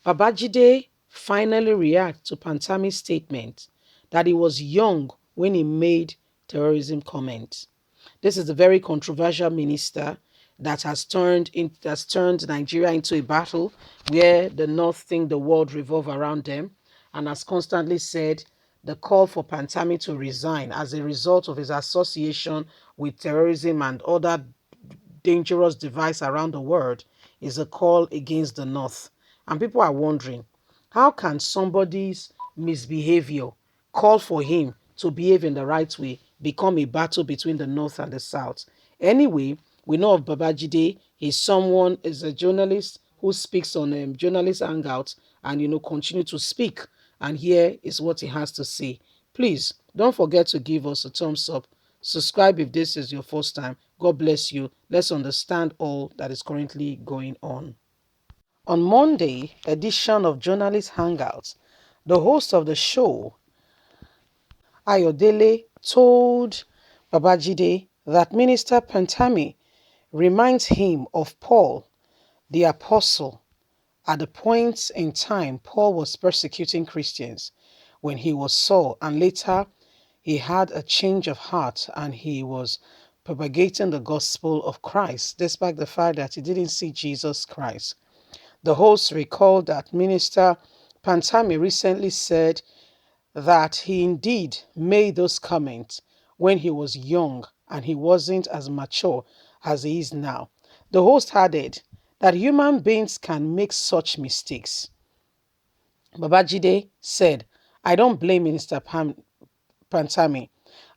Babajide finally reacted to Pantami's statement that he was young when he made terrorism comments. This is the very controversial minister that's turned Nigeria into a battle where the North think the world revolve around them, and has constantly said the call for Pantami to resign as a result of his association with terrorism and other dangerous device around the world is a call against the North. And people are wondering, how can somebody's misbehavior call for him to behave in the right way become a battle between the North and the South? Anyway, we know of Babajide. Is a journalist who speaks on journalist hangouts and, continue to speak. And here is what he has to say. Please don't forget to give us a thumbs up. Subscribe if this is your first time. God bless you. Let's understand all that is currently going on. On Monday edition of Journalist Hangouts, the host of the show, Ayodele, told Babajide that Minister Pantami reminds him of Paul, the apostle. At the point in time, Paul was persecuting Christians when he was Saul, and later he had a change of heart and he was propagating the gospel of Christ, despite the fact that he didn't see Jesus Christ. The host recalled that Minister Pantami recently said that he indeed made those comments when he was young and he wasn't as mature as he is now. The host added that human beings can make such mistakes. Babajide said, I don't blame Pantami.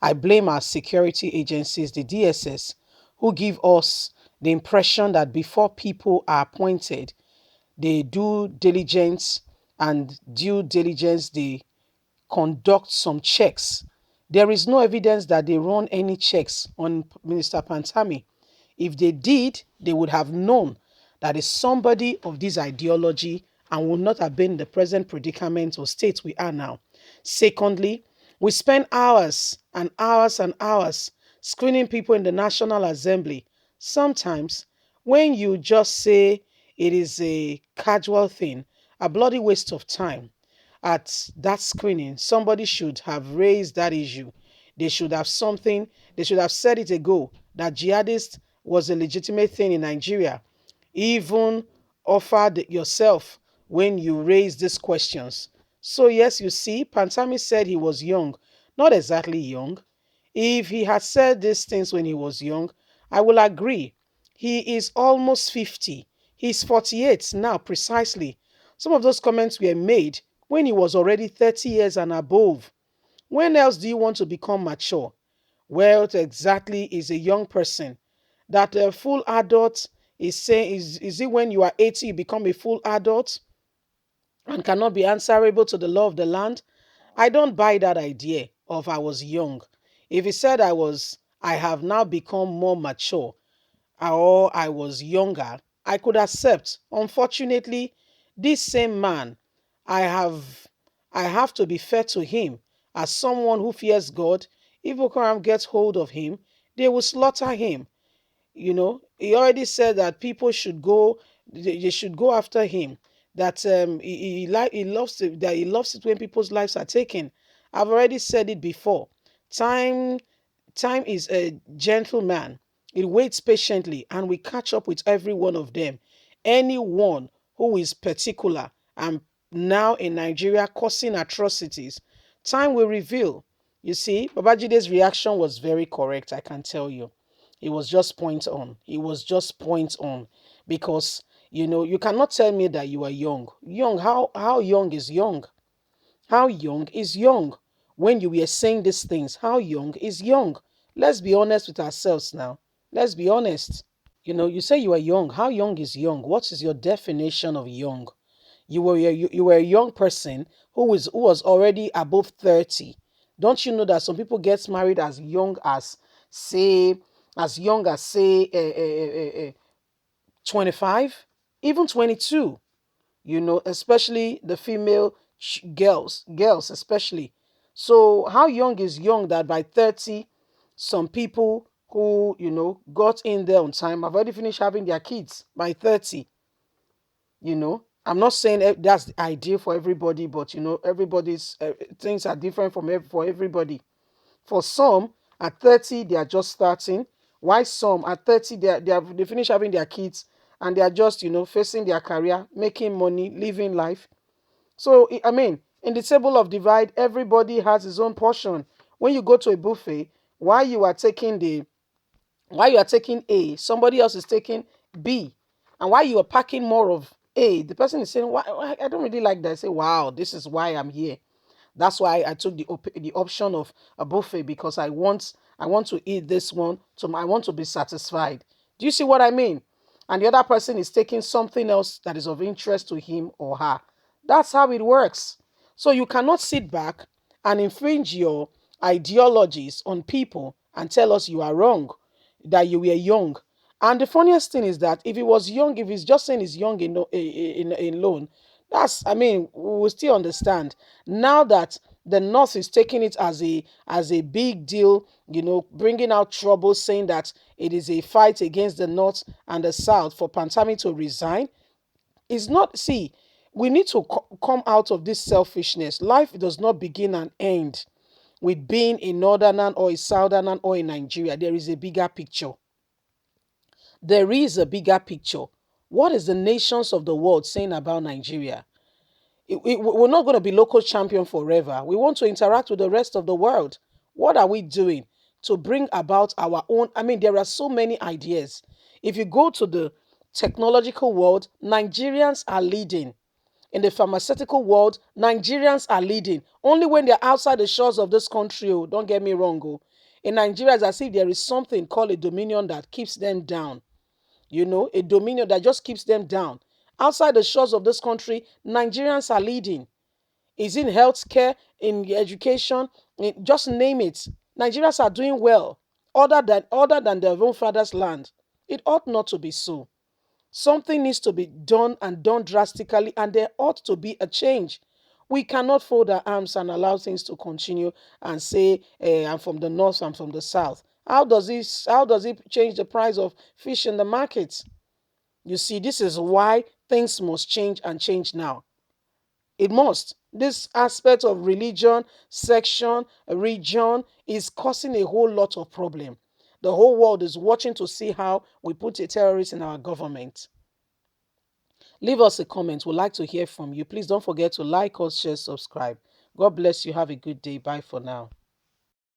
I blame our security agencies, the DSS, who give us the impression that before people are appointed, they do diligence and due diligence, they conduct some checks. There is no evidence that they run any checks on Minister Pantami. If they did, they would have known that is somebody of this ideology and would not have been in the present predicament or state we are now. Secondly, we spend hours and hours and hours screening people in the National Assembly. Sometimes, when you just say it is a casual thing, a bloody waste of time, at that screening, somebody should have raised that issue. They should have something, they should have said it ago that jihadist was a legitimate thing in Nigeria. Even offered yourself when you raise these questions. So, yes, you see, Pantami said he was young. Not exactly young. If he had said these things when he was young, I will agree. He is almost 50. He's 48 now, precisely. Some of those comments were made when he was already 30 years and above. When else do you want to become mature? Well, exactly is a young person. That a full adult is saying, is it when you are 80 you become a full adult and cannot be answerable to the law of the land? I don't buy that idea of I was young. If he said I have now become more mature, or I was younger, I could accept. Unfortunately, this same man, I have I have to be fair to him as someone who fears God. If Boko Haram gets hold of him, they will slaughter him. He already said that people should go, they should go after him. That he loves it, that he loves it when people's lives are taken. I've already said it before. Time Time is a gentleman. It waits patiently and we catch up with every one of them. Anyone who is particular and now in Nigeria causing atrocities, time will reveal. You see, Babajide's reaction was very correct, I can tell you. It was just point on. It was just point on. Because, you cannot tell me that you are young. Young, how young is young? How young is young? When you were saying these things, how young is young? Let's be honest with ourselves now. Let's be honest. You say you are young. How young is young? What is your definition of young? You were a young person who was already above 30. Don't you know that some people get married say as young as say 25, even 22? Especially the female girls especially. So how young is young that by 30, some people who, got in there on time have already finished having their kids by 30, I'm not saying that's the ideal for everybody, but everybody's things are different for everybody. For some, at 30, they are just starting. Why some at 30, they finish having their kids and they are just, facing their career, making money, living life. So, I mean, in the table of divide, everybody has his own portion. When you go to a buffet, while you are taking A, somebody else is taking B. And while you are packing more of A, the person is saying, why I don't really like that. I say, wow, this is why I'm here. That's why I took the option of a buffet, because I want to eat this one, so I want to be satisfied. Do you see what I mean? And the other person is taking something else that is of interest to him or her. That's how it works. So you cannot sit back and infringe your ideologies on people and tell us you are wrong, that you were young. And the funniest thing is that if he was young, if he's just saying he's young alone, I mean, we will still understand. Now that the North is taking it as a big deal, bringing out trouble, saying that it is a fight against the North and the South for Pantami to resign. It's not, see, we need to come out of this selfishness. Life does not begin and end with being a northerner or a southerner or in Nigeria. There is a bigger picture. There is a bigger picture. What is the nations of the world saying about Nigeria? We're not going to be local champion forever. We want to interact with the rest of the world. What are we doing to bring about our own? I mean, there are so many ideas. If you go to the technological world, Nigerians are leading. In the pharmaceutical world, Nigerians are leading. Only when they're outside the shores of this country, oh, don't get me wrong. Oh. In Nigeria, it's as if there is something called a dominion that keeps them down. A dominion that just keeps them down. Outside the shores of this country, Nigerians are leading. Is in healthcare, in education, just name it. Nigerians are doing well, other than their own father's land. It ought not to be so. Something needs to be done and done drastically, and there ought to be a change. We cannot fold our arms and allow things to continue and say, I'm from the north, I'm from the south. How does it change the price of fish in the market? You see, this is why things must change and change now. It must. This aspect of religion, section, region is causing a whole lot of problem. The whole world is watching to see how we put a terrorist in our government. Leave us a comment. We'd like to hear from you. Please don't forget to like us, share, subscribe. God bless you. Have a good day. Bye for now.